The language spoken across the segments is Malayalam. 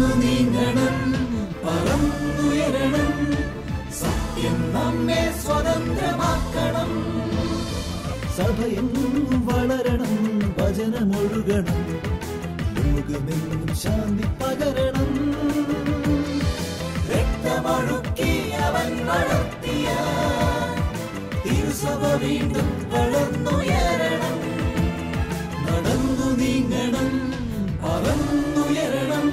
നടന്നു നീങ്ങണം, പറന്നുയരണം, സത്യം നമ്മെ സ്വതന്ത്രമാക്കണം. സഭയെങ്ങും വളരണം, വചനമൊഴുകണം, ലോകമെങ്ങും ശാന്തി പകരണം. രക്തമൊഴുക്കി അവൻ വളർത്തിയ തിരുസഭ വീണ്ടും വളർന്നുയരണം. നടന്നു നീങ്ങണം, പറന്നുയരണം,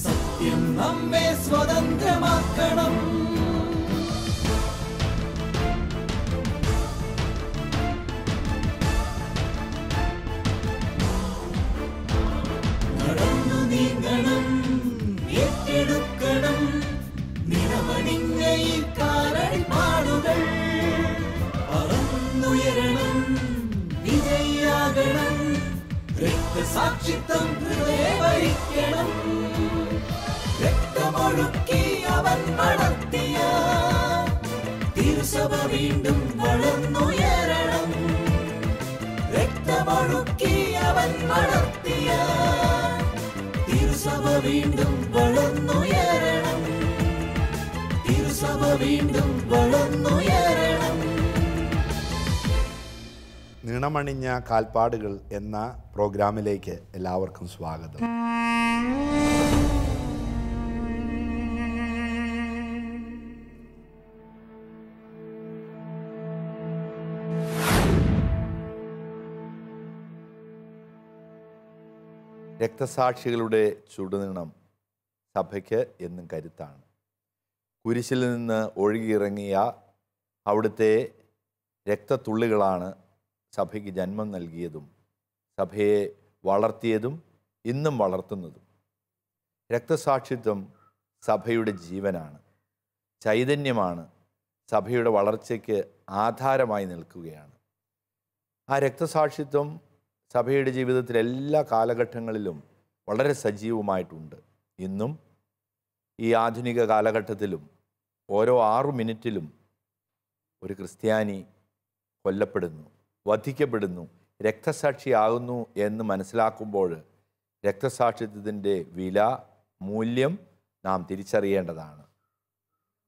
സത്യം നമ്മെ സ്വതന്ത്രമാക്കണം. നടന്നു നീങ്ങണം, ഏറ്റെടുക്കണം നിറമണിഞ്ഞ ഈ കാലടിപ്പാടുകൾ. പറന്നുയരണം, വിജയിയാകണം, രക്തസാക്ഷിത്വം ഹൃദയവരിക്കണം. രക്തമൊഴുക്കി അവൻ വളർത്തിയ തിരുസഭ വീണ്ടും വളർന്നുയരണം. രക്തമൊഴുക്കി അവൻ വളർത്തിയ തിരുസഭ വീണ്ടും വളർന്നുയരണം. തിരുസഭ വീണ്ടും വളർന്നുയരണം. നിണമണിഞ്ഞ കാൽപ്പാടുകൾ എന്ന പ്രോഗ്രാമിലേക്ക് എല്ലാവർക്കും സ്വാഗതം. രക്തസാക്ഷികളുടെ ചുടുനിണം സഭയ്ക്ക് എന്നും കരുത്താണ്. കുരിശിൽ നിന്ന് ഒഴുകിയിറങ്ങിയ അവിടുത്തെ രക്തത്തുള്ളികളാണ് സഭയ്ക്ക് ജന്മം നൽകിയതും സഭയെ വളർത്തിയതും ഇന്നും വളർത്തുന്നതും. രക്തസാക്ഷിത്വം സഭയുടെ ജീവനാണ്, ചൈതന്യമാണ്, സഭയുടെ വളർച്ചയ്ക്ക് ആധാരമായി നിൽക്കുകയാണ്. ആ രക്തസാക്ഷിത്വം സഭയുടെ ജീവിതത്തിൽ എല്ലാ കാലഘട്ടങ്ങളിലും വളരെ സജീവമായിട്ടുണ്ട്. ഇന്നും ഈ ആധുനിക കാലഘട്ടത്തിലും ഓരോ 6 മിനിറ്റിലും ഒരു ക്രിസ്ത്യാനി കൊല്ലപ്പെടുന്നു, വധിക്കപ്പെടുന്നു, രക്തസാക്ഷിയാകുന്നു എന്ന് മനസ്സിലാക്കുമ്പോൾ രക്തസാക്ഷിത്വത്തിൻ്റെ വില, മൂല്യം നാം തിരിച്ചറിയേണ്ടതാണ്.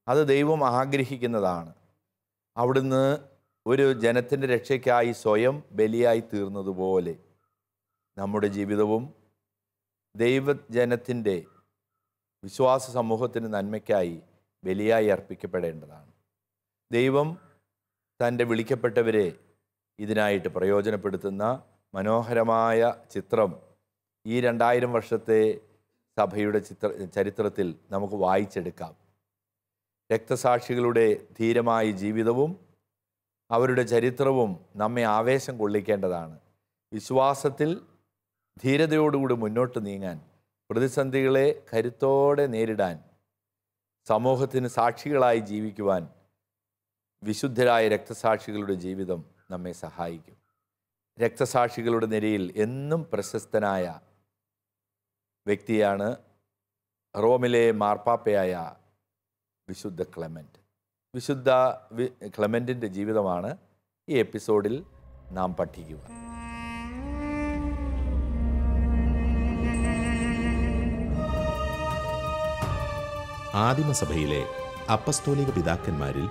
അത് ദൈവം ആഗ്രഹിക്കുന്നതാണ്. അവിടുന്ന് ഒരു ജനത്തിൻ്റെ രക്ഷയ്ക്കായി സ്വയം ബലിയായി തീർന്നതുപോലെ നമ്മുടെ ജീവിതവും ദൈവജനത്തിൻ്റെ വിശ്വാസ സമൂഹത്തിൻ്റെ നന്മയ്ക്കായി ബലിയായി അർപ്പിക്കപ്പെടേണ്ടതാണ്. ദൈവം തൻ്റെ വിളിക്കപ്പെട്ടവരെ ഇതിനായിട്ട് പ്രയോജനപ്പെടുത്തുന്ന മനോഹരമായ ചിത്രം ഈ 2000 വർഷത്തെ സഭയുടെ ചരിത്രത്തിൽ നമുക്ക് വായിച്ചെടുക്കാം. രക്തസാക്ഷികളുടെ ധീരമായ ജീവിതവും അവരുടെ ചരിത്രവും നമ്മെ ആവേശം കൊള്ളിക്കേണ്ടതാണ്. വിശ്വാസത്തിൽ ധീരതയോടുകൂടി മുന്നോട്ട് നീങ്ങാൻ, പ്രതിസന്ധികളെ കരുത്തോടെ നേരിടാൻ, സമൂഹത്തിന് സാക്ഷികളായി ജീവിക്കുവാൻ വിശുദ്ധരായ രക്തസാക്ഷികളുടെ ജീവിതം നമ്മെ സഹായിക്കും. രക്തസാക്ഷികളുടെ നിരയിൽ എന്നും പ്രശസ്തനായ വ്യക്തിയാണ് റോമിലെ മാർപ്പാപ്പയായ വിശുദ്ധ ക്ലെമന്റ്. വിശുദ്ധ ക്ലെമന്റിൻ്റെ ജീവിതമാണ് ഈ എപ്പിസോഡിൽ നാം പഠിക്കുക. ആദിമസഭയിലെ അപ്പസ്തോലിക പിതാക്കന്മാരിൽ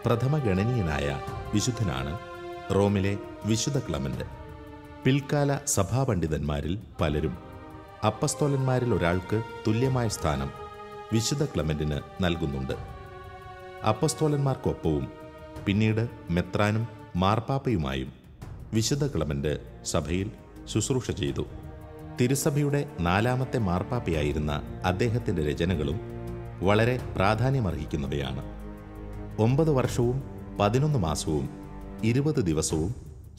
പ്രഥമ ഗണനീയനായ വിശുദ്ധനാണ് റോമിലെ വിശുദ്ധ ക്ലെമന്റ്. പിൽക്കാല സഭാപണ്ഡിതന്മാരിൽ പലരും അപ്പസ്തോലന്മാരിൽ ഒരാൾക്ക് തുല്യമായ സ്ഥാനം വിശുദ്ധ ക്ലെമന്റിന് നൽകുന്നുണ്ട്. അപ്പസ്തോലന്മാർക്കൊപ്പവും പിന്നീട് മെത്രാനും മാർപ്പാപ്പയുമായും വിശുദ്ധ ക്ലെമന്റ് സഭയിൽ ശുശ്രൂഷ ചെയ്തു. തിരുസഭയുടെ 4ാമത്തെ മാർപ്പാപ്പയായിരുന്ന അദ്ദേഹത്തിൻ്റെ രചനകളും വളരെ പ്രാധാന്യമർഹിക്കുന്നവയാണ്. 9 വർഷവും 11 മാസവും 20 ദിവസവും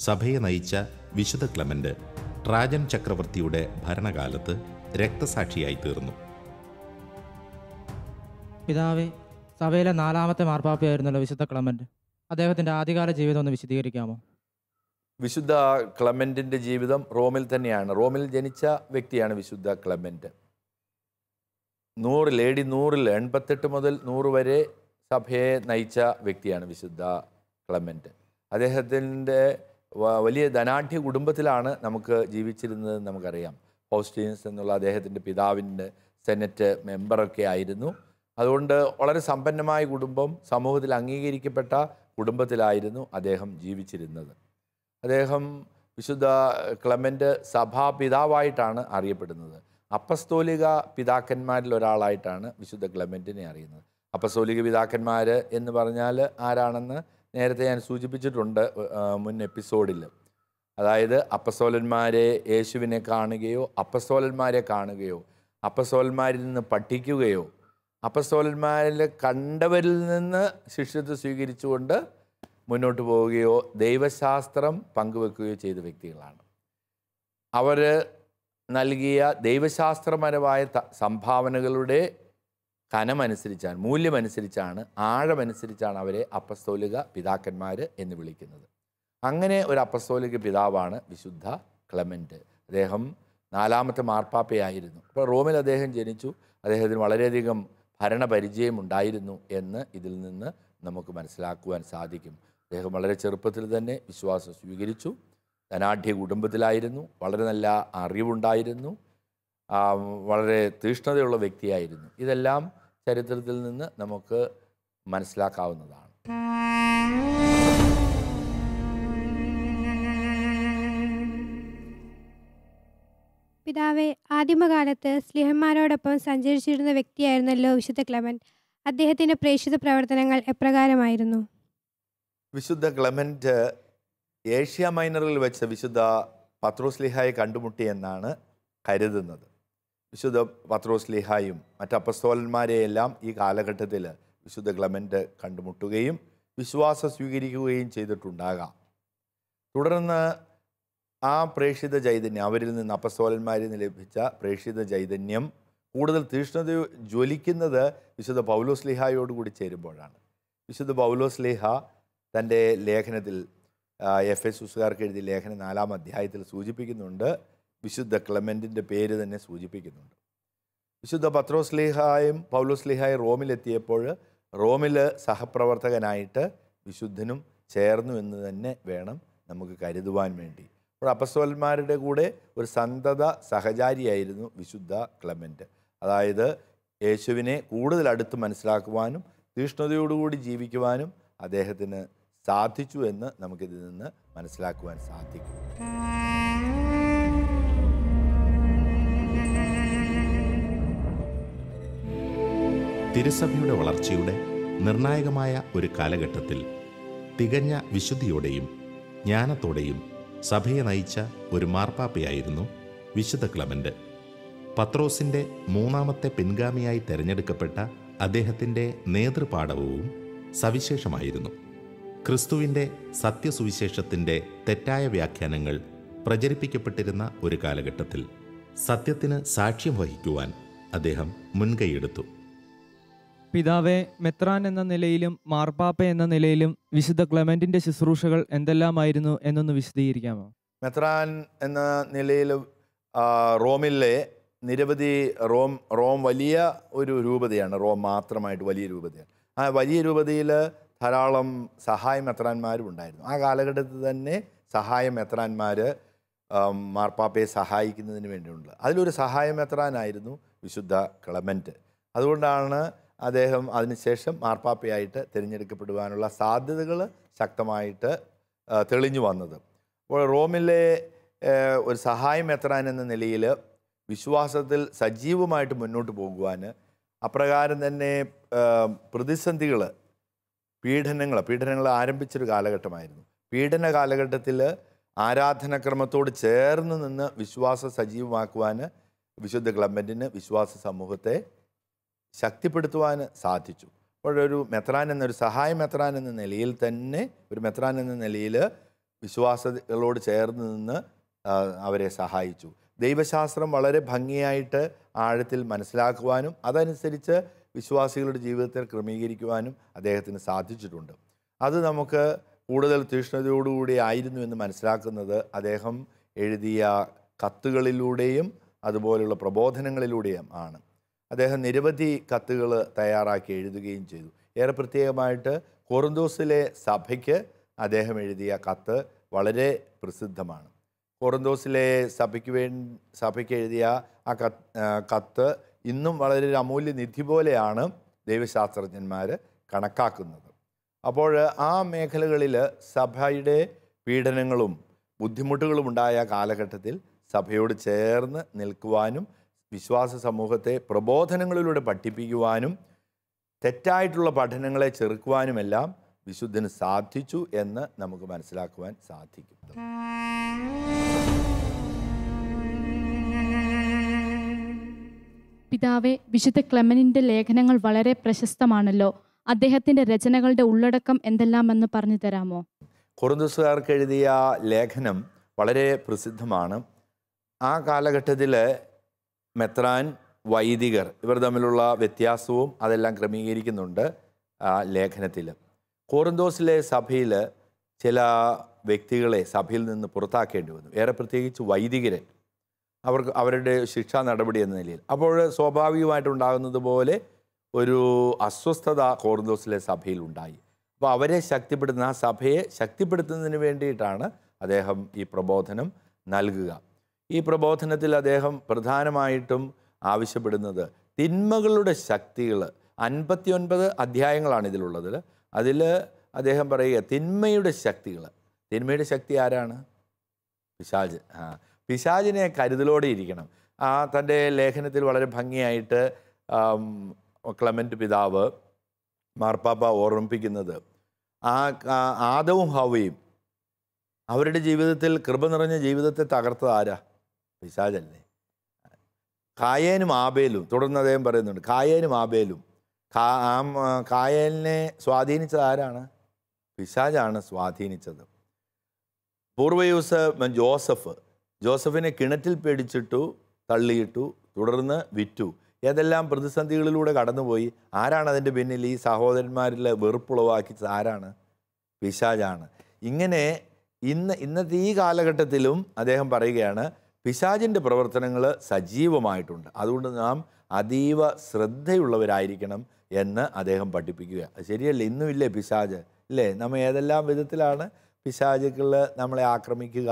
സഭയെ നയിച്ച വിശുദ്ധ ക്ലെമന്റ് ട്രാജൻ ചക്രവർത്തിയുടെ ഭരണകാലത്ത് രക്തസാക്ഷിയായി തീർന്നു. പിതാവേ, സഭയിലെ 4ാമത്തെ മാർപ്പാപ്പയായിരുന്നല്ലോ വിശുദ്ധ ക്ലെമന്റ്. അദ്ദേഹത്തിൻ്റെ ആദ്യകാല ജീവിതം ഒന്ന് വിശദീകരിക്കാമോ? വിശുദ്ധ ക്ലെമന്റിൻ്റെ ജീവിതം റോമിൽ തന്നെയാണ്. റോമിൽ ജനിച്ച വ്യക്തിയാണ് വിശുദ്ധ ക്ലെമന്റ്. 100 88 മുതൽ 100 വരെ സഭയെ നയിച്ച വ്യക്തിയാണ് വിശുദ്ധ ക്ലെമന്റ്. അദ്ദേഹത്തിൻ്റെ വലിയ ധനാഢ്യ കുടുംബത്തിലാണ് നമുക്ക് ജീവിച്ചിരുന്നത് നമുക്കറിയാം. ഫൗസ്റ്റീനസ് എന്നുള്ള അദ്ദേഹത്തിൻ്റെ പിതാവിൻ്റെ സെനറ്റ് മെമ്പറൊക്കെ ആയിരുന്നു. അതുകൊണ്ട് വളരെ സമ്പന്നമായ കുടുംബം, സമൂഹത്തിൽ അംഗീകരിക്കപ്പെട്ട കുടുംബത്തിലായിരുന്നു അദ്ദേഹം ജീവിച്ചിരുന്നത്. അദ്ദേഹം വിശുദ്ധ ക്ലെമൻ്റ് സഭാപിതാവായിട്ടാണ് അറിയപ്പെടുന്നത്. അപ്പസ്തോലിക പിതാക്കന്മാരിൽ ഒരാളായിട്ടാണ് വിശുദ്ധ ക്ലെമൻറ്റിനെ അറിയുന്നത്. അപ്പസ്തോലിക പിതാക്കന്മാർ എന്ന് പറഞ്ഞാൽ ആരാണെന്ന് നേരത്തെ ഞാൻ സൂചിപ്പിച്ചിട്ടുണ്ട് മുൻ എപ്പിസോഡിൽ. അതായത് അപ്പസ്തോലന്മാരെ യേശുവിനെ കാണുകയോ അപ്പസ്തോലന്മാരെ കാണുകയോ അപ്പസ്തോലന്മാരിൽ നിന്ന് പഠിക്കുകയോ അപ്പസ്തോലന്മാരിൽ കണ്ടവരിൽ നിന്ന് ശിഷ്യത്വം സ്വീകരിച്ചുകൊണ്ട് മുന്നോട്ട് പോവുകയോ ദൈവശാസ്ത്രം പങ്കുവെക്കുകയോ ചെയ്ത വ്യക്തികളാണ്. അവർ നൽകിയ ദൈവശാസ്ത്രപരമായ സംഭാവനകളുടെ കനമനുസരിച്ചാണ്, മൂല്യമനുസരിച്ചാണ്, ആഴമനുസരിച്ചാണ് അവരെ അപ്പസ്തോലിക പിതാക്കന്മാർ എന്ന് വിളിക്കുന്നത്. അങ്ങനെ ഒരു അപ്പസ്തോലിക പിതാവാണ് വിശുദ്ധ ക്ലെമൻറ്റ്. അദ്ദേഹം 4ാമത്തെ മാർപ്പാപ്പയായിരുന്നു. അപ്പോൾ റോമിൽ അദ്ദേഹം ജനിച്ചു. അദ്ദേഹത്തിന് വളരെയധികം ഭരണപരിചയമുണ്ടായിരുന്നു എന്ന് ഇതിൽ നിന്ന് നമുക്ക് മനസ്സിലാക്കുവാൻ സാധിക്കും. അദ്ദേഹം വളരെ ചെറുപ്പത്തിൽ തന്നെ വിശ്വാസം സ്വീകരിച്ചു. ധനാഢ്യ കുടുംബത്തിലായിരുന്നു. വളരെ നല്ല അറിവുണ്ടായിരുന്നു. വളരെ തീഷ്ണതയുള്ള വ്യക്തിയായിരുന്നു. ഇതെല്ലാം ചരിത്രത്തിൽ നിന്ന് നമുക്ക് മനസ്സിലാക്കാവുന്നതാണ്. പിതാവെ, ആദിമകാലത്ത് സ്ലിഹന്മാരോടൊപ്പം സഞ്ചരിച്ചിരുന്ന വ്യക്തിയായിരുന്നല്ലോ വിശുദ്ധ ക്ലെമന്റ്. അദ്ദേഹത്തിൻ്റെ പ്രേക്ഷിത പ്രവർത്തനങ്ങൾ എപ്രകാരമായിരുന്നു? വിശുദ്ധ ക്ലെമൻറ്റ് ഏഷ്യ മൈനറിൽ വെച്ച് വിശുദ്ധ പത്രോസ്ലീഹായെ കണ്ടുമുട്ടിയെന്നാണ് കരുതുന്നത്. വിശുദ്ധ പത്രോസ്ലീഹായും മറ്റ് അപ്പസ്തോലന്മാരെയെല്ലാം ഈ കാലഘട്ടത്തിൽ വിശുദ്ധ ക്ലെമൻറ്റ് കണ്ടുമുട്ടുകയും വിശ്വാസം സ്വീകരിക്കുകയും ചെയ്തിട്ടുണ്ടാകാം. തുടർന്ന് ആ പ്രേക്ഷിത ചൈതന്യം, അവരിൽ നിന്ന് അപ്പസ്തോലന്മാരിൽ നിന്ന് ലഭിച്ച പ്രേക്ഷിത ചൈതന്യം കൂടുതൽ തീഷ്ണത ജ്വലിക്കുന്നത് വിശുദ്ധ പൗലോസ്ലീഹായോടുകൂടി ചേരുമ്പോഴാണ്. വിശുദ്ധ പൗലോസ്ലീഹ തൻ്റെ ലേഖനത്തിൽ എഫെസൂസുകാർക്ക് എഴുതിയ ലേഖനം 4-ാം അധ്യായത്തിൽ സൂചിപ്പിക്കുന്നുണ്ട്. വിശുദ്ധ ക്ലെമൻറ്റിൻ്റെ പേര് തന്നെ സൂചിപ്പിക്കുന്നുണ്ട്. വിശുദ്ധ പത്രോസ്ലീഹായും പൗലോസ്ലീഹായും റോമിലെത്തിയപ്പോൾ റോമിൽ സഹപ്രവർത്തകനായിട്ട് വിശുദ്ധനും ചേർന്നു എന്ന് തന്നെ വേണം നമുക്ക് കരുതുവാൻ വേണ്ടി. അപ്പോൾ അപ്പസ്തോലന്മാരുടെ കൂടെ ഒരു സന്തത സഹചാരിയായിരുന്നു വിശുദ്ധ ക്ലെമൻറ്റ്. അതായത് യേശുവിനെ കൂടുതൽ അടുത്ത് മനസ്സിലാക്കുവാനും തീഷ്ണതയോടുകൂടി ജീവിക്കുവാനും അദ്ദേഹത്തിന് സാധിച്ചു എന്ന് നമുക്കിതിൽ നിന്ന് മനസ്സിലാക്കുവാൻ സാധിക്കും. തിരുസഭയുടെ വളർച്ചയുടെ നിർണായകമായ ഒരു കാലഘട്ടത്തിൽ തികഞ്ഞ വിശുദ്ധിയോടെയും ജ്ഞാനത്തോടെയും സഭയെ നയിച്ച ഒരു മാർപ്പാപ്പയായിരുന്നു വിശുദ്ധ ക്ലെമൻറ്റ്. പത്രോസിൻ്റെ 3ാമത്തെ പിൻഗാമിയായി തിരഞ്ഞെടുക്കപ്പെട്ട അദ്ദേഹത്തിൻ്റെ നേതൃപാടവവും സവിശേഷമായിരുന്നു. ക്രിസ്തുവിൻ്റെ സത്യസുവിശേഷത്തിൻ്റെ തെറ്റായ വ്യാഖ്യാനങ്ങൾ പ്രചരിപ്പിക്കപ്പെട്ടിരുന്ന ഒരു കാലഘട്ടത്തിൽ സത്യത്തിന് സാക്ഷ്യം വഹിക്കുവാൻ അദ്ദേഹം മുൻകൈയെടുത്തു. പിതാവെ, മെത്രാൻ എന്ന നിലയിലും മാർപ്പാപ്പ എന്ന നിലയിലും വിശുദ്ധ ക്ലെമന്റിന്റെ ശുശ്രൂഷകൾ എന്തെല്ലാമായിരുന്നു എന്നൊന്ന് വിശദീകരിക്കാമോ? മെത്രാൻ എന്ന നിലയിൽ റോമിലെ നിരവധി റോം വലിയ ഒരു രൂപതയാണ്. റോം മാത്രമായിട്ട് വലിയ രൂപതയാണ്. ആ വലിയ രൂപതയിൽ ധാരാളം സഹായ മെത്രാന്മാരും ഉണ്ടായിരുന്നു. ആ കാലഘട്ടത്തിൽ തന്നെ സഹായ മെത്രാന്മാർ മാർപ്പാപ്പയെ സഹായിക്കുന്നതിന് വേണ്ടിയുണ്ട്. അതിലൊരു സഹായ മെത്രാനായിരുന്നു വിശുദ്ധ ക്ലെമൻറ്റ്. അതുകൊണ്ടാണ് അദ്ദേഹം അതിനുശേഷം മാർപ്പാപ്പയായിട്ട് തിരഞ്ഞെടുക്കപ്പെടുവാനുള്ള സാധ്യതകൾ ശക്തമായിട്ട് തെളിഞ്ഞു വന്നത്. അപ്പോൾ റോമിലെ ഒരു സഹായ മെത്രാൻ എന്ന നിലയിൽ വിശ്വാസത്തിൽ സജീവമായിട്ട് മുന്നോട്ട് പോകുവാൻ, അപ്രകാരം തന്നെ പ്രതിസന്ധികൾ, പീഡനങ്ങൾ ആരംഭിച്ചൊരു കാലഘട്ടമായിരുന്നു. പീഡന കാലഘട്ടത്തിൽ ആരാധനാക്രമത്തോട് ചേർന്ന് നിന്ന് വിശ്വാസം സജീവമാക്കുവാൻ വിശുദ്ധ ക്ലെമന്റിന് വിശ്വാസ സമൂഹത്തെ ശക്തിപ്പെടുത്തുവാൻ സാധിച്ചു. അപ്പോഴൊരു മെത്രാൻ എന്നൊരു സഹായ മെത്രാൻ എന്ന നിലയിൽ തന്നെ, ഒരു മെത്രാൻ എന്ന നിലയിൽ വിശ്വാസികളോട് ചേർന്ന് നിന്ന് അവരെ സഹായിച്ചു. ദൈവശാസ്ത്രം വളരെ ഭംഗിയായിട്ട് ആഴത്തിൽ മനസ്സിലാക്കുവാനും അതനുസരിച്ച് വിശ്വാസികളുടെ ജീവിതത്തിൽ ക്രമീകരിക്കുവാനും അദ്ദേഹത്തിന് സാധിച്ചിട്ടുണ്ട്. അത് നമുക്ക് കൂടുതൽ തീഷ്ണതയോടുകൂടി ആയിരുന്നു എന്ന് മനസ്സിലാക്കുന്നത് അദ്ദേഹം എഴുതിയ കത്തുകളിലൂടെയും അതുപോലുള്ള പ്രബോധനങ്ങളിലൂടെയും ആണ്. അദ്ദേഹം നിരവധി കത്തുകൾ തയ്യാറാക്കി എഴുതുകയും ചെയ്തു. ഏറെ പ്രത്യേകമായിട്ട് കൊറിന്തോസിലെ സഭയ്ക്ക് അദ്ദേഹം എഴുതിയ കത്ത് വളരെ പ്രസിദ്ധമാണ്. കൊറിന്തോസിലെ സഭയ്ക്ക് എഴുതിയ ആ കത്ത് ഇന്നും വളരെ ഒരു അമൂല്യ നിധി പോലെയാണ് ദൈവശാസ്ത്രജ്ഞന്മാർ കണക്കാക്കുന്നത്. അപ്പോൾ ആ മേഖലകളിൽ സഭയുടെ പീഡനങ്ങളും ബുദ്ധിമുട്ടുകളും ഉണ്ടായ കാലഘട്ടത്തിൽ സഭയോട് ചേർന്ന് നിൽക്കുവാനും വിശ്വാസ സമൂഹത്തെ പ്രബോധനങ്ങളിലൂടെ പഠിപ്പിക്കുവാനും തെറ്റായിട്ടുള്ള പഠനങ്ങളെ ചെറുക്കുവാനുമെല്ലാം വിശുദ്ധന് സാധിച്ചു എന്ന് നമുക്ക് മനസ്സിലാക്കുവാൻ സാധിക്കും. പിതാവേ, വിശുദ്ധ ക്ലെമനിൻ്റെ ലേഖനങ്ങൾ വളരെ പ്രശസ്തമാണല്ലോ. അദ്ദേഹത്തിൻ്റെ രചനകളുടെ ഉള്ളടക്കം എന്തെല്ലാമെന്ന് പറഞ്ഞു തരാമോ? കൊറിന്തോസുകാർക്ക് എഴുതിയ ലേഖനം വളരെ പ്രസിദ്ധമാണ്. ആ കാലഘട്ടത്തിൽ മെത്രാൻ, വൈദികർ ഇവർ തമ്മിലുള്ള വ്യത്യാസവും അതെല്ലാം ക്രമീകരിക്കുന്നുണ്ട് ആ ലേഖനത്തിൽ. കൊറിന്തോസിലെ സഭയിൽ ചില വ്യക്തികളെ സഭയിൽ നിന്ന് പുറത്താക്കേണ്ടി വന്നു, ഏറെ പ്രത്യേകിച്ച് വൈദികരെ, അവരുടെ ശിക്ഷാ നടപടി എന്ന നിലയിൽ. അപ്പോൾ സ്വാഭാവികമായിട്ടുണ്ടാകുന്നത് പോലെ ഒരു അസ്വസ്ഥത കൊറിന്തോസിലെ സഭയിൽ ഉണ്ടായി. അപ്പോൾ അവരെ ശക്തിപ്പെടുത്തുന്ന, ആ സഭയെ ശക്തിപ്പെടുത്തുന്നതിന് വേണ്ടിയിട്ടാണ് അദ്ദേഹം ഈ പ്രബോധനം നൽകുക. ഈ പ്രബോധനത്തിൽ അദ്ദേഹം പ്രധാനമായിട്ടും ആവശ്യപ്പെടുന്നത് തിന്മകളുടെ ശക്തികൾ. 59 അധ്യായങ്ങളാണ് ഇതിലുള്ളത്. അതിൽ അദ്ദേഹം പറയുക തിന്മയുടെ ശക്തികൾ. തിന്മയുടെ ശക്തി ആരാണ്? പിശാച്. പിശാചിനെ കരുതലോടെ ഇരിക്കണം. തൻ്റെ ലേഖനത്തിൽ വളരെ ഭംഗിയായിട്ട് ക്ലെമന്റ് പിതാവ് മാർപ്പാപ്പ ഓർമ്മിപ്പിക്കുന്നത് ആദവും ഹവ്വയും അവരുടെ ജീവിതത്തിൽ കൃപ നിറഞ്ഞ ജീവിതത്തെ തകർത്തത് ആരാ? പിശാചല്ലേ. കായേനും ആബേലും, തുടർന്ന് അദ്ദേഹം പറയുന്നുണ്ട് കായേനും ആബേലും, കായേലിനെ സ്വാധീനിച്ചത് ആരാണ്? പിശാചാണ് സ്വാധീനിച്ചത്. പൂർവ്വയൂസ് ജോസഫിനെ കിണറ്റിൽ പിടിച്ചിട്ടു, തള്ളിയിട്ടു, തുടർന്ന് വിറ്റു. ഏതെല്ലാം പ്രതിസന്ധികളിലൂടെ കടന്നുപോയി. ആരാണ് അതിൻ്റെ പിന്നിൽ? ഈ സഹോദരന്മാരിൽ വെറുപ്പുളവാക്കിച്ചത് ആരാണ്? പിശാചാണ്. ഇങ്ങനെ ഇന്നത്തെ ഈ കാലഘട്ടത്തിലും അദ്ദേഹം പറയുകയാണ് പിശാചിൻ്റെ പ്രവർത്തനങ്ങൾ സജീവമായിട്ടുണ്ട്. അതുകൊണ്ട് നാം അതീവ ശ്രദ്ധയുള്ളവരായിരിക്കണം എന്ന് അദ്ദേഹം പഠിപ്പിക്കുക. ശരിയല്ലേ? ഇന്നും ഇല്ലേ പിശാച്? ഇല്ലേ? നമ്മൾ ഏതെല്ലാം വിധത്തിലാണ് പിശാചുകൾ നമ്മളെ ആക്രമിക്കുക.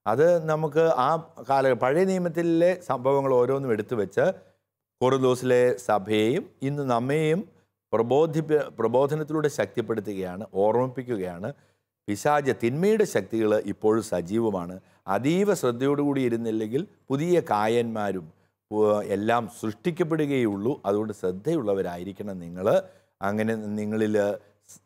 അത് നമുക്ക് ആ പഴയ നിയമത്തിലെ സംഭവങ്ങൾ ഓരോന്നും എടുത്തു വെച്ച് കൊറിന്തോസിലെ സഭയെയും ഇന്ന് നമ്മെയും പ്രബോധനത്തിലൂടെ ശക്തിപ്പെടുത്തുകയാണ്, ഓർമ്മിപ്പിക്കുകയാണ്. പിശാച് തിന്മയുടെ ശക്തികൾ ഇപ്പോഴും സജീവമാണ്. അതീവ ശ്രദ്ധയോടുകൂടി ഇരുന്നില്ലെങ്കിൽ പുതിയ കായന്മാരും എല്ലാം സൃഷ്ടിക്കപ്പെടുകയുള്ളൂ. അതുകൊണ്ട് ശ്രദ്ധയുള്ളവരായിരിക്കണം നിങ്ങൾ. അങ്ങനെ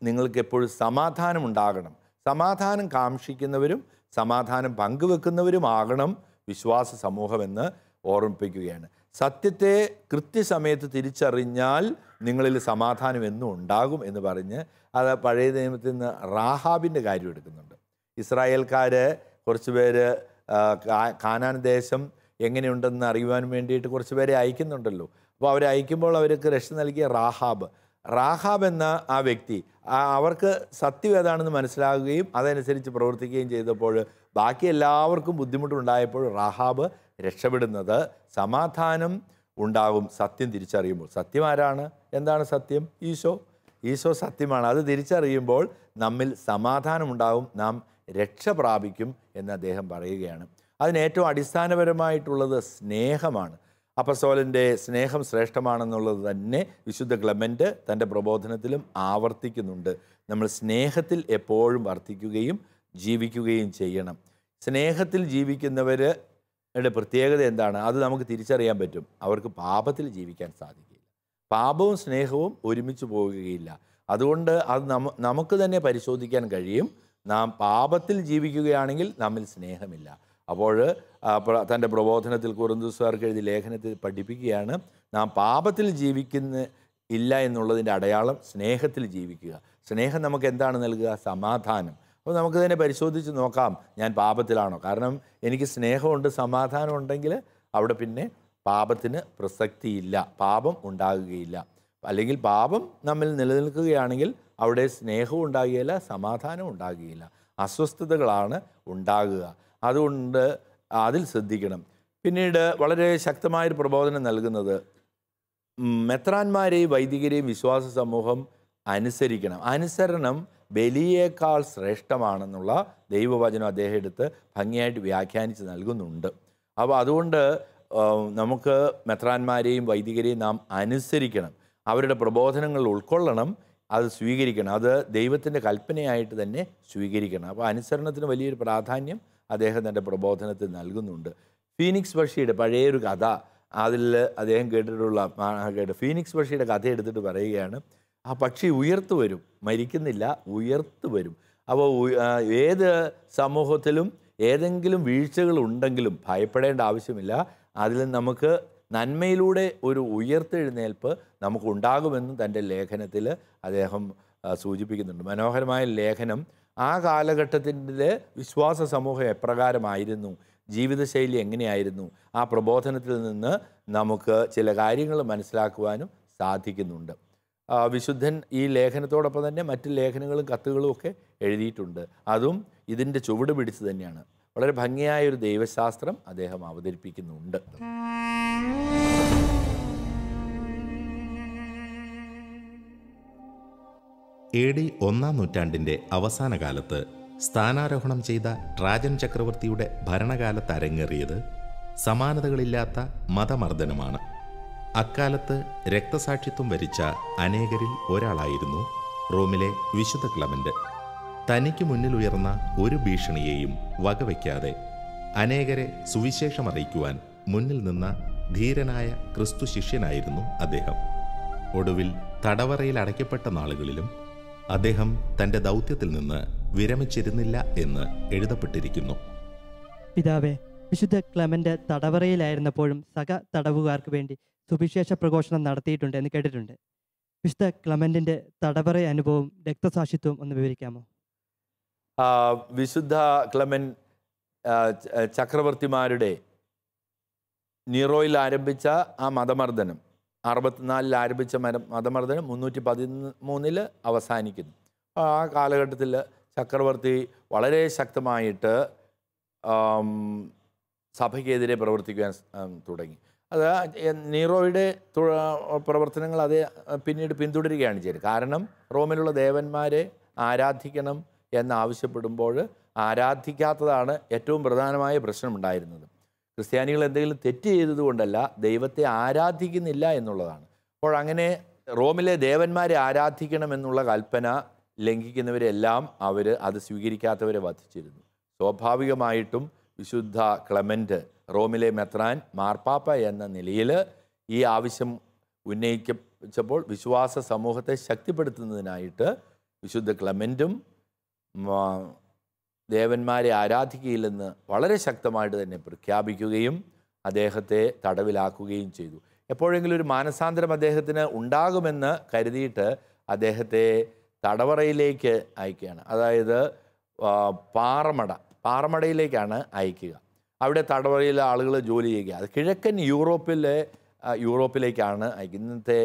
നിങ്ങൾക്ക് എപ്പോഴും സമാധാനം ഉണ്ടാകണം. സമാധാനം കാക്ഷിക്കുന്നവരും സമാധാനം പങ്കുവെക്കുന്നവരുമാകണം വിശ്വാസ സമൂഹമെന്ന് ഓർമ്മിപ്പിക്കുകയാണ്. സത്യത്തെ കൃത്യസമയത്ത് തിരിച്ചറിഞ്ഞാൽ നിങ്ങളിൽ സമാധാനം എന്നും ഉണ്ടാകും എന്ന് പറഞ്ഞ് അത് പഴയ നിയമത്തിൽ നിന്ന് റാഹാബിൻ്റെ കാര്യം എടുക്കുന്നുണ്ട്. ഇസ്രായേൽക്കാർ കുറച്ച് പേര് കാനാൻ ദേശം എങ്ങനെയുണ്ടെന്ന് അറിയുവാൻ വേണ്ടിയിട്ട് കുറച്ച് പേരെ അയക്കുന്നുണ്ടല്ലോ. അപ്പോൾ അവരെ അയക്കുമ്പോൾ അവർക്ക് രക്ഷ നൽകിയ റാഹാബ് എന്ന ആ വ്യക്തി അവർക്ക് സത്യം ഏതാണെന്ന് മനസ്സിലാകുകയും അതനുസരിച്ച് പ്രവർത്തിക്കുകയും ചെയ്തപ്പോൾ ബാക്കി എല്ലാവർക്കും ബുദ്ധിമുട്ടുണ്ടായപ്പോൾ റാഹാബ് രക്ഷപ്പെടുന്നത്. സമാധാനം ഉണ്ടാകും സത്യം തിരിച്ചറിയുമ്പോൾ. സത്യം ആരാണ്? എന്താണ് സത്യം? ഈശോ സത്യമാണ്. അത് തിരിച്ചറിയുമ്പോൾ നമ്മിൽ സമാധാനമുണ്ടാകും, നാം രക്ഷ പ്രാപിക്കും എന്ന് അദ്ദേഹം പറയുകയാണ്. അതിന് ഏറ്റവും അടിസ്ഥാനപരമായിട്ടുള്ളത് സ്നേഹമാണ്. അപ്പസ്തോലൻ്റെ സ്നേഹം ശ്രേഷ്ഠമാണെന്നുള്ളത് തന്നെ വിശുദ്ധ ക്ലെമന്റ് തൻ്റെ പ്രബോധനത്തിലും ആവർത്തിക്കുന്നുണ്ട്. നമ്മൾ സ്നേഹത്തിൽ എപ്പോഴും വർദ്ധിക്കുകയും ജീവിക്കുകയും ചെയ്യണം. സ്നേഹത്തിൽ ജീവിക്കുന്നവരുടെ പ്രത്യേകത എന്താണ്? അത് നമുക്ക് തിരിച്ചറിയാൻ പറ്റും. അവർക്ക് പാപത്തിൽ ജീവിക്കാൻ സാധിക്കില്ല. പാപവും സ്നേഹവും ഒരുമിച്ച് പോവുകയില്ല. അതുകൊണ്ട് അത് നമുക്ക് തന്നെ പരിശോധിക്കാൻ കഴിയും. നാം പാപത്തിൽ ജീവിക്കുകയാണെങ്കിൽ നമ്മിൽ സ്നേഹമില്ല. അപ്പോൾ തൻ്റെ പ്രബോധനത്തിൽ കൊറിന്തോസുകാർക്ക് എഴുതിയ ലേഖനത്തിൽ പഠിപ്പിക്കുകയാണ്, നാം പാപത്തിൽ ഇല്ല എന്നുള്ളതിൻ്റെ അടയാളം സ്നേഹത്തിൽ ജീവിക്കുക. സ്നേഹം നമുക്ക് എന്താണ് നൽകുക? സമാധാനം. അപ്പോൾ നമുക്ക് തന്നെ പരിശോധിച്ച് നോക്കാം, ഞാൻ പാപത്തിലാണോ? കാരണം എനിക്ക് സ്നേഹമുണ്ട്, സമാധാനം ഉണ്ടെങ്കിൽ അവിടെ പിന്നെ പാപത്തിന് പ്രസക്തിയില്ല, പാപം ഉണ്ടാകുകയില്ല. അല്ലെങ്കിൽ പാപം നമ്മിൽ നിലനിൽക്കുകയാണെങ്കിൽ അവിടെ സ്നേഹവും ഉണ്ടാകുകയില്ല, സമാധാനം ഉണ്ടാകുകയില്ല, അസ്വസ്ഥതകളാണ് ഉണ്ടാകുക. അതുകൊണ്ട് അതിൽ ശ്രദ്ധിക്കണം. പിന്നീട് വളരെ ശക്തമായൊരു പ്രബോധനം നൽകുന്നത് മെത്രാന്മാരെയും വൈദികരെയും വിശ്വാസ സമൂഹം അനുസരിക്കണം. അനുസരണം ബലിയേക്കാൾ ശ്രേഷ്ഠമാണെന്നുള്ള ദൈവവചനം അദ്ദേഹം എടുത്ത് ഭംഗിയായിട്ട് വ്യാഖ്യാനിച്ച് നൽകുന്നുണ്ട്. അപ്പോൾ അതുകൊണ്ട് നമുക്ക് മെത്രാന്മാരെയും വൈദികരെയും നാം അനുസരിക്കണം, അവരുടെ പ്രബോധനങ്ങൾ ഉൾക്കൊള്ളണം, അത് സ്വീകരിക്കണം, അത് ദൈവത്തിൻ്റെ കൽപ്പനയായിട്ട് തന്നെ സ്വീകരിക്കണം. അപ്പോൾ അനുസരണത്തിന് വലിയൊരു പ്രാധാന്യം അദ്ദേഹം തൻ്റെ പ്രബോധനത്തിൽ നൽകുന്നുണ്ട്. ഫീനിക്സ് പക്ഷിയുടെ പഴയൊരു കഥ, അതിൽ അദ്ദേഹം കേട്ടിട്ടുള്ള ഫീനിക്സ് പക്ഷിയുടെ കഥ എടുത്തിട്ട് പറയുകയാണ്, ആ പക്ഷി ഉയർത്തു വരും, മരിക്കുന്നില്ല, ഉയർത്തു വരും. അപ്പോൾ ഏത് സമൂഹത്തിലും ഏതെങ്കിലും വീഴ്ചകൾ ഉണ്ടെങ്കിലും ഭയപ്പെടേണ്ട ആവശ്യമില്ല, അതിൽ നമുക്ക് നന്മയിലൂടെ ഒരു ഉയർത്തെഴുന്നേൽപ്പ് നമുക്കുണ്ടാകുമെന്നും തൻ്റെ ലേഖനത്തിൽ അദ്ദേഹം സൂചിപ്പിക്കുന്നുണ്ട്. മനോഹരമായ ലേഖനം. ആ കാലഘട്ടത്തിൻ്റെ വിശ്വാസ സമൂഹം എപ്രകാരമായിരുന്നു, ജീവിതശൈലി എങ്ങനെയായിരുന്നു, ആ പ്രബോധനത്തിൽ നിന്ന് നമുക്ക് ചില കാര്യങ്ങൾ മനസ്സിലാക്കുവാനും സാധിക്കുന്നുണ്ട്. വിശുദ്ധൻ ഈ ലേഖനത്തോടൊപ്പം തന്നെ മറ്റ് ലേഖനങ്ങളും കത്തുകളും ഒക്കെ എഴുതിയിട്ടുണ്ട്. അതും ഇതിൻ്റെ ചുവട് പിടിച്ച് തന്നെയാണ്. വളരെ ഭംഗിയായൊരു ദൈവശാസ്ത്രം അദ്ദേഹം അവതരിപ്പിക്കുന്നുണ്ട്. AD 1-ാം നൂറ്റാണ്ടിൻ്റെ അവസാന കാലത്ത് സ്ഥാനാരോഹണം ചെയ്ത ട്രാജൻ ചക്രവർത്തിയുടെ ഭരണകാലത്ത് അരങ്ങേറിയത് സമാനതകളില്ലാത്ത മതമർദ്ദനമാണ്. അക്കാലത്ത് രക്തസാക്ഷിത്വം വരിച്ച അനേകരിൽ ഒരാളായിരുന്നു റോമിലെ വിശുദ്ധ ക്ലമന്റ്. തനിക്ക് മുന്നിൽ ഉയർന്ന ഒരു ഭീഷണിയെയും വകവയ്ക്കാതെ അനേകരെ സുവിശേഷമറിയിക്കുവാൻ മുന്നിൽ നിന്ന ധീരനായ ക്രിസ്തു ശിഷ്യനായിരുന്നു അദ്ദേഹം. ഒടുവിൽ തടവറയിൽ അടയ്ക്കപ്പെട്ട നാളുകളിലും അദ്ദേഹം തൻ്റെ ദൗത്യത്തിൽ നിന്ന് വിരമിച്ചിരുന്നില്ല എന്ന് എഴുതപ്പെട്ടിരിക്കുന്നു. പിതാവേ, വിശുദ്ധ ക്ലെമന്റ് തടവറയിലായിരുന്നപ്പോഴും സക തടവുകാർക്ക് വേണ്ടി സുവിശേഷ പ്രഘോഷണം നടത്തിയിട്ടുണ്ട് എന്ന് കേട്ടിട്ടുണ്ട്. വിശുദ്ധ ക്ലെമന്റിന്റെ തടവറ അനുഭവം, രക്തസാക്ഷിത്വം ഒന്ന് വിവരിക്കാമോ? വിശുദ്ധ ക്ലെമൻ ചക്രവർത്തിമാരുടെ നീറോയിൽ ആരംഭിച്ച ആ മതമർദ്ദനം, 64 ആരംഭിച്ച മതമർദ്ദനം 313 അവസാനിക്കുന്നു. ആ കാലഘട്ടത്തിൽ ചക്രവർത്തി വളരെ ശക്തമായിട്ട് സഭയ്ക്കെതിരെ പ്രവർത്തിക്കാൻ തുടങ്ങി. അത് നീറോയുടെ പ്രവർത്തനങ്ങൾ അത് പിന്നീട് പിന്തുടരുകയാണ് ചെയ്തത്. കാരണം റോമിലുള്ള ദേവന്മാരെ ആരാധിക്കണം എന്നാവശ്യപ്പെടുമ്പോൾ ആരാധിക്കാത്തതാണ് ഏറ്റവും പ്രധാനമായ പ്രശ്നമുണ്ടായിരുന്നത്. ക്രിസ്ത്യാനികൾ എന്തെങ്കിലും തെറ്റ് ചെയ്തതുകൊണ്ടല്ല, ദൈവത്തെ ആരാധിക്കുന്നില്ല എന്നുള്ളതാണ്. അപ്പോൾ അങ്ങനെ റോമിലെ ദേവന്മാരെ ആരാധിക്കണമെന്നുള്ള കൽപ്പന ലംഘിക്കുന്നവരെല്ലാം അത് സ്വീകരിക്കാത്തവരെ വധിച്ചിരുന്നു. സ്വാഭാവികമായിട്ടും വിശുദ്ധ ക്ലെമന്റ് റോമിലെ മെത്രാൻ മാർപ്പാപ്പ എന്ന നിലയിൽ ഈ ആവശ്യം ഉന്നയിച്ചപ്പോൾ വിശ്വാസ സമൂഹത്തെ ശക്തിപ്പെടുത്തുന്നതിനായിട്ട് വിശുദ്ധ ക്ലെമന്റും ദേവന്മാരെ ആരാധിക്കുകയില്ലെന്ന് വളരെ ശക്തമായിട്ട് തന്നെ പ്രഖ്യാപിക്കുകയും അദ്ദേഹത്തെ തടവിലാക്കുകയും ചെയ്തു. എപ്പോഴെങ്കിലും ഒരു മാനസാന്തരം അദ്ദേഹത്തിന് ഉണ്ടാകുമെന്ന് കരുതിയിട്ട് അദ്ദേഹത്തെ തടവറയിലേക്ക് അയക്കുകയാണ്. അതായത് പാറമടയിലേക്കാണ് അയക്കുക. അവിടെ തടവറയിലെ ആളുകൾ ജോലി ചെയ്യുക. അത് കിഴക്കൻ യൂറോപ്പിലേക്കാണ് അയക്കുന്നത്. ഇന്നത്തെ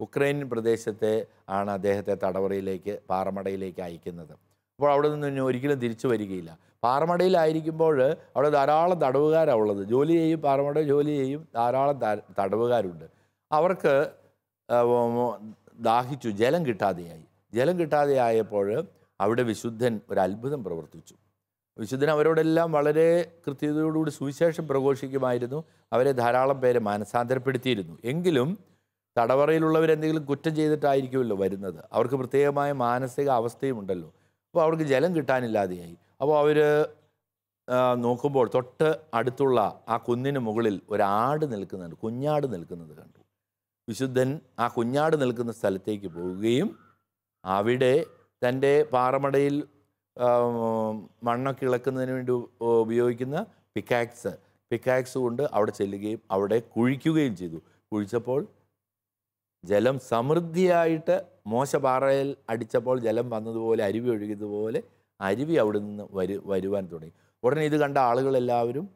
ഉക്രൈൻ പ്രദേശത്തെ ആണ് അദ്ദേഹത്തെ തടവറയിലേക്ക്, പാറമടയിലേക്ക് അയക്കുന്നത്. അപ്പോൾ അവിടെ നിന്ന് ഒരിക്കലും തിരിച്ചു വരികയില്ല. പാറമടയിലായിരിക്കുമ്പോൾ അവിടെ ധാരാളം തടവുകാരാണ് ഉള്ളത്. ജോലി ചെയ്യും, പാറമട ജോലി ചെയ്യും, ധാരാളം തടവുകാരുണ്ട്. അവർക്ക് ദാഹിച്ചു, ജലം കിട്ടാതെയായപ്പോൾ അവിടെ വിശുദ്ധൻ ഒരു അത്ഭുതം പ്രവർത്തിച്ചു. വിശുദ്ധൻ അവരോടെല്ലാം വളരെ കൃത്യതയോടുകൂടി സുവിശേഷം പ്രഘോഷിക്കുമായിരുന്നു. അവരെ ധാരാളം പേരെ മാനസാന്തരപ്പെടുത്തിയിരുന്നു. എങ്കിലും തടവറയിലുള്ളവരെന്തെങ്കിലും കുറ്റം ചെയ്തിട്ടായിരിക്കുമല്ലോ വരുന്നത്. അവർക്ക് പ്രത്യേകമായ മാനസിക അവസ്ഥയും ഉണ്ടല്ലോ. അപ്പോൾ അവർക്ക് ജലം കിട്ടാനില്ലാതെയായി. അപ്പോൾ അവർ നോക്കുമ്പോൾ തൊട്ട് അടുത്തുള്ള ആ കുന്നിന് മുകളിൽ കുഞ്ഞാട് നിൽക്കുന്നത് കണ്ടു. വിശുദ്ധൻ ആ കുഞ്ഞാട് നിൽക്കുന്ന സ്ഥലത്തേക്ക് പോവുകയും അവിടെ തൻ്റെ പാറമടയിൽ മണ്ണൊക്കെ ഇളക്കുന്നതിന് വേണ്ടി ഉപയോഗിക്കുന്ന പിക്കാക്സ് കൊണ്ട് അവിടെ ചെല്ലുകയും അവിടെ കുഴിക്കുകയും ചെയ്തു. കുഴിച്ചപ്പോൾ ജലം സമൃദ്ധിയായിട്ട് മോശപാറയിൽ അടിച്ചപ്പോൾ ജലം വന്നതുപോലെ, അരുവി ഒഴുകിയതുപോലെ അരുവി അവിടെ നിന്ന് വരുവാൻ തുടങ്ങി. ഉടനെ ഇത് കണ്ട ആളുകളെല്ലാവരും,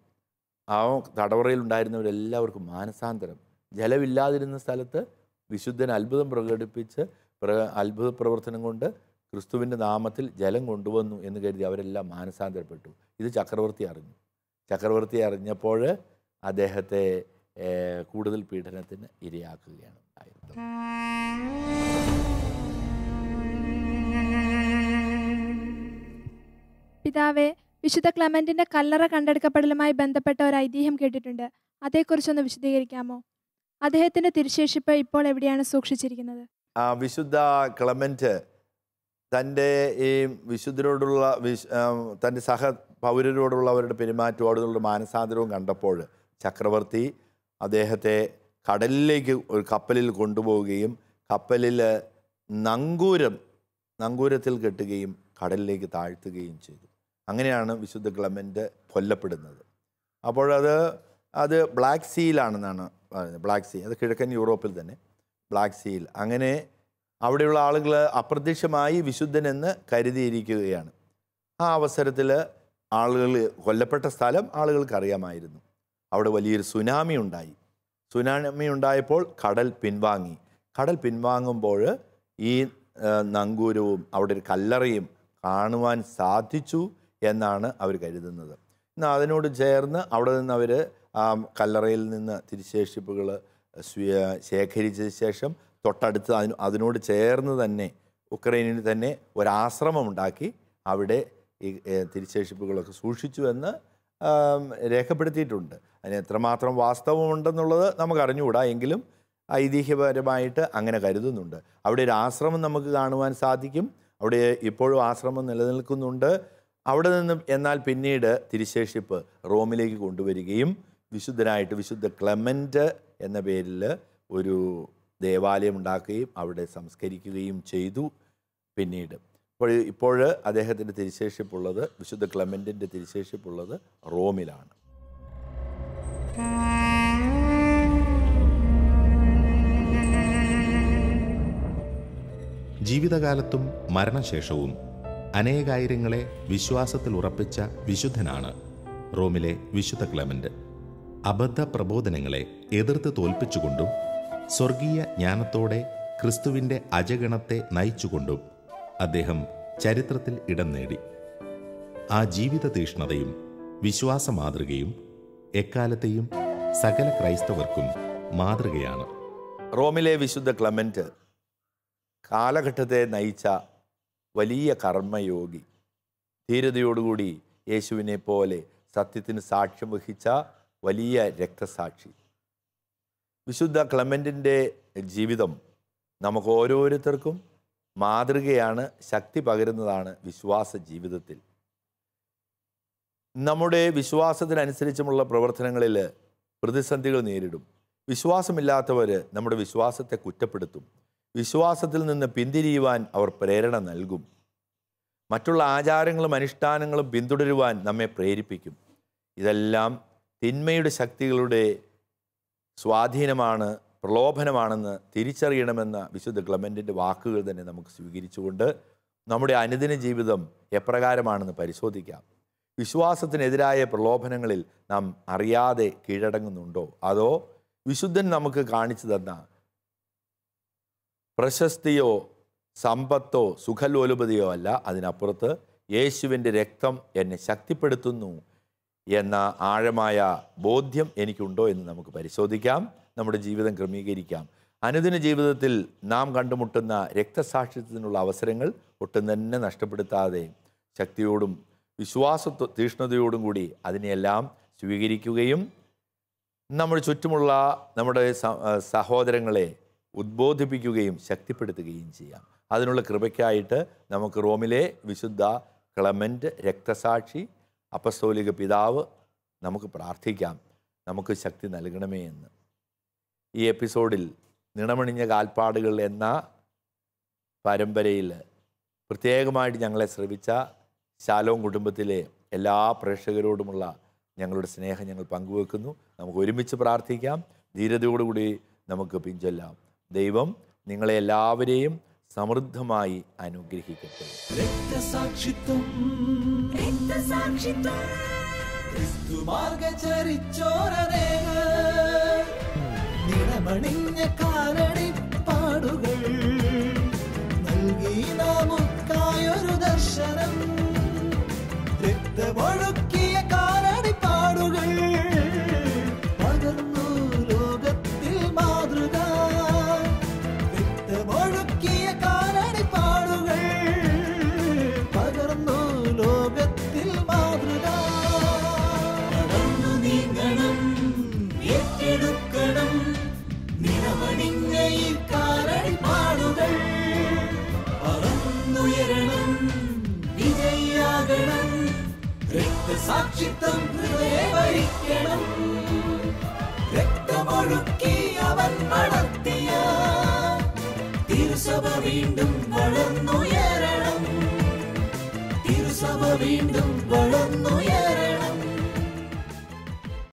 ആ തടവറയിൽ ഉണ്ടായിരുന്നവരെല്ലാവർക്കും മാനസാന്തരം. ജലമില്ലാതിരുന്ന സ്ഥലത്ത് വിശുദ്ധൻ അത്ഭുതം പ്രകടിപ്പിച്ച് അത്ഭുത പ്രവർത്തനം കൊണ്ട് ക്രിസ്തുവിൻ്റെ നാമത്തിൽ ജലം കൊണ്ടുവന്നു എന്ന് കരുതി അവരെല്ലാം മാനസാന്തരപ്പെട്ടു. ഇത് ചക്രവർത്തി അറിഞ്ഞപ്പോൾ അദ്ദേഹത്തെ കൂടുതൽ പീഡനത്തിന് ഇരയാക്കുകയാണ് ഉണ്ടായിരുന്നത്. പിതാവേ, വിശുദ്ധ ക്ലെമന്റിന്റെ കല്ലറ കണ്ടെടുക്കപ്പെടലുമായി ബന്ധപ്പെട്ട ഒരു ഐതിഹ്യം കേട്ടിട്ടുണ്ട്. അതേക്കുറിച്ചൊന്ന് വിശദീകരിക്കാമോ? അദ്ദേഹത്തിന്റെ തിരുശേഷിപ്പ് ഇപ്പോൾ എവിടെയാണ് സൂക്ഷിച്ചിരിക്കുന്നത്? വിശുദ്ധ ക്ലെമന്റ് തൻ്റെ ഈ വിശുദ്ധരോടുള്ള തൻ്റെ സഹ പൗരരോടുള്ളവരുടെ പെരുമാറ്റത്തോടുള്ള മാനസാന്തരവും കണ്ടപ്പോൾ ചക്രവർത്തി അദ്ദേഹത്തെ കടലിലേക്ക് ഒരു കപ്പലിൽ കൊണ്ടുപോവുകയും കപ്പലിൽ നങ്കൂരത്തിൽ കെട്ടുകയും കടലിലേക്ക് താഴ്ത്തുകയും ചെയ്തു. അങ്ങനെയാണ് വിശുദ്ധ ക്ലെമന്റ് കൊല്ലപ്പെടുന്നത്. അത് ബ്ലാക്ക് സീയിലാണെന്നാണ് പറയുന്നത്. ബ്ലാക്ക് സീ, അത് കിഴക്കൻ യൂറോപ്പിൽ തന്നെ ബ്ലാക്ക് സീയിൽ. അങ്ങനെ അവിടെയുള്ള ആളുകൾ അപ്രത്യക്ഷമായി വിശുദ്ധനെന്ന് കരുതിയിരിക്കുകയാണ്. ആ അവസരത്തിൽ ആളുകൾ കൊല്ലപ്പെട്ട സ്ഥലം ആളുകൾക്ക് അറിയാമായിരുന്നു. അവിടെ വലിയൊരു സുനാമി ഉണ്ടായി. സുനാമി ഉണ്ടായപ്പോൾ കടൽ പിൻവാങ്ങി. കടൽ പിൻവാങ്ങുമ്പോൾ ഈ നങ്കൂരവും അവിടെ ഒരു കല്ലറയും കാണുവാൻ സാധിച്ചു എന്നാണ് അവർ കരുതുന്നത്. എന്നാൽ അതിനോട് ചേർന്ന് അവിടെ നിന്ന് അവർ ആ കല്ലറയിൽ നിന്ന് തിരുശേഷിപ്പുകൾ ശേഖരിച്ചതിന് ശേഷം തൊട്ടടുത്ത് അതിനോട് ചേർന്ന് തന്നെ ഉക്രൈനിൽ തന്നെ ഒരാശ്രമം ഉണ്ടാക്കി അവിടെ ഈ തിരുശേഷിപ്പുകളൊക്കെ സൂക്ഷിച്ചു എന്ന് രേഖപ്പെടുത്തിയിട്ടുണ്ട്. അതിന് എത്രമാത്രം വാസ്തവമുണ്ടെന്നുള്ളത് നമുക്ക് അറിഞ്ഞുകൂടാ, എങ്കിലും ഐതിഹ്യപരമായിട്ട് അങ്ങനെ കരുതുന്നുണ്ട്. അവിടെ ഒരു ആശ്രമം നമുക്ക് കാണുവാൻ സാധിക്കും. അവിടെ ഇപ്പോഴും ആശ്രമം നിലനിൽക്കുന്നുണ്ട്. അവിടെ നിന്നും എന്നാൽ പിന്നീട് തിരുശേഷിപ്പ് റോമിലേക്ക് കൊണ്ടുവരികയും വിശുദ്ധനായിട്ട് വിശുദ്ധ ക്ലെമന്റ് എന്ന പേരിൽ ഒരു ദേവാലയം ഉണ്ടാക്കുകയും അവിടെ സംസ്കരിക്കുകയും ചെയ്തു. പിന്നീട് ഇപ്പോൾ അദ്ദേഹത്തിൻ്റെ തിരുശേഷിപ്പുള്ളത്, വിശുദ്ധ ക്ലെമന്റിൻ്റെ തിരുശേഷിപ്പുള്ളത് റോമിലാണ്. ജീവിതകാലത്തും മരണശേഷവും അനേകായിരങ്ങളെ വിശ്വാസത്തിൽ ഉറപ്പിച്ച വിശുദ്ധനാണ് റോമിലെ വിശുദ്ധ ക്ലെമന്റ്. അബദ്ധ പ്രബോധനങ്ങളെ എതിർത്ത് തോൽപ്പിച്ചുകൊണ്ടും സ്വർഗീയ ജ്ഞാനത്തോടെ ക്രിസ്തുവിൻ്റെ അജഗണത്തെ നയിച്ചുകൊണ്ടും അദ്ദേഹം ചരിത്രത്തിൽ ഇടം നേടി. ആ ജീവിത തീഷ്ണതയും വിശ്വാസ മാതൃകയും എക്കാലത്തെയും സകല ക്രൈസ്തവർക്കും മാതൃകയാണ്. റോമിലെ വിശുദ്ധ ക്ലെമന്റ് കാലഘട്ടത്തെ നയിച്ച വലിയ കർമ്മയോഗി, ധീരതയോടുകൂടി യേശുവിനെ പോലെ സത്യത്തിന് സാക്ഷ്യം വഹിച്ച വലിയ രക്തസാക്ഷി. വിശുദ്ധ ക്ലെമന്റിൻ്റെ ജീവിതം നമുക്ക് ഓരോരുത്തർക്കും മാതൃകയാണ്, ശക്തി പകരുന്നതാണ് വിശ്വാസ ജീവിതത്തിൽ. നമ്മുടെ വിശ്വാസത്തിനനുസരിച്ചുമുള്ള പ്രവർത്തനങ്ങളിൽ പ്രതിസന്ധികൾ നേരിടും. വിശ്വാസമില്ലാത്തവർ നമ്മുടെ വിശ്വാസത്തെ കുറ്റപ്പെടുത്തും. വിശ്വാസത്തിൽ നിന്ന് പിന്തിരിയുവാൻ അവർ പ്രേരണ നൽകും. മറ്റുള്ള ആചാരങ്ങളും അനുഷ്ഠാനങ്ങളും പിന്തുടരുവാൻ നമ്മെ പ്രേരിപ്പിക്കും. ഇതെല്ലാം തിന്മയുടെ ശക്തികളുടെ സ്വാധീനമാണ്, പ്രലോഭനമാണെന്ന് തിരിച്ചറിയണമെന്ന വിശുദ്ധ ക്ലെമന്റിൻ്റെ വാക്കുകൾ തന്നെ നമുക്ക് സ്വീകരിച്ചുകൊണ്ട് നമ്മുടെ അനുദിന ജീവിതം എപ്രകാരമാണെന്ന് പരിശോധിക്കാം. വിശ്വാസത്തിനെതിരായ പ്രലോഭനങ്ങളിൽ നാം അറിയാതെ കീഴടങ്ങുന്നുണ്ടോ, അതോ വിശുദ്ധൻ നമുക്ക് കാണിച്ചു തന്ന പ്രശസ്തിയോ സമ്പത്തോ സുഖലോലുപതയോ അല്ല, അതിനപ്പുറത്ത് യേശുവിൻ്റെ രക്തം എന്നെ ശക്തിപ്പെടുത്തുന്നു എന്ന ആഴമായ ബോധ്യം എനിക്കുണ്ടോ എന്ന് നമുക്ക് പരിശോധിക്കാം. നമ്മുടെ ജീവിതം ക്രമീകരിക്കാം. അനുദിന ജീവിതത്തിൽ നാം കണ്ടുമുട്ടുന്ന രക്തസാക്ഷിത്വത്തിനുള്ള അവസരങ്ങൾ ഒട്ടും തന്നെ നഷ്ടപ്പെടുത്താതെ ശക്തിയോടും വിശ്വാസ തീഷ്ണതയോടും കൂടി അതിനെയെല്ലാം സ്വീകരിക്കുകയും നമ്മുടെ ചുറ്റുമുള്ള നമ്മുടെ സഹോദരങ്ങളെ ഉദ്ബോധിപ്പിക്കുകയും ശക്തിപ്പെടുത്തുകയും ചെയ്യാം. അതിനുള്ള കൃപയ്ക്കായിട്ട് നമുക്ക് റോമിലെ വിശുദ്ധ ക്ലെമന്റ് രക്തസാക്ഷി അപ്പസ്തോലിക പിതാവ് നമുക്ക് പ്രാർത്ഥിക്കാം, നമുക്ക് ശക്തി നൽകണമേ എന്ന്. ഈ എപ്പിസോഡിൽ നിണമണിഞ്ഞ കാൽപ്പാടുകൾ എന്ന പരമ്പരയിൽ പ്രത്യേകമായിട്ട് ഞങ്ങളെ ശ്രവിച്ച ശാലോം കുടുംബത്തിലെ എല്ലാ പ്രേക്ഷകരോടുമുള്ള ഞങ്ങളുടെ സ്നേഹം ഞങ്ങൾ പങ്കുവെക്കുന്നു. നമുക്ക് ഒരുമിച്ച് പ്രാർത്ഥിക്കാം, ധീരതയോടുകൂടി നമുക്ക് പിഞ്ചൊല്ലാം. ദൈവം നിങ്ങളെ എല്ലാവരെയും സമൃദ്ധമായി അനുഗ്രഹിക്കട്ടെ. രക്തസാക്ഷിത്വം നിണമണിഞ്ഞ കാലടിപ്പാടുകൾ നൽകി നമുക്കായൊരു ദർശനം. രക്തമൊഴുക്കിയ കാലടിപ്പാടുകൾ പകർന്നു ലോകത്തിൽ മാതൃക. രക്തമൊഴുക്കിയ കാലടിപ്പാടുകൾ പകർന്നു ലോകത്തിൽ മാതൃക. ഒരുക്കി അവൻ നടത്തിയ തിരുസഭ വീണ്ടും വളർന്നുയരണം. തിരുസഭ വീണ്ടും വളർന്നുയരണം.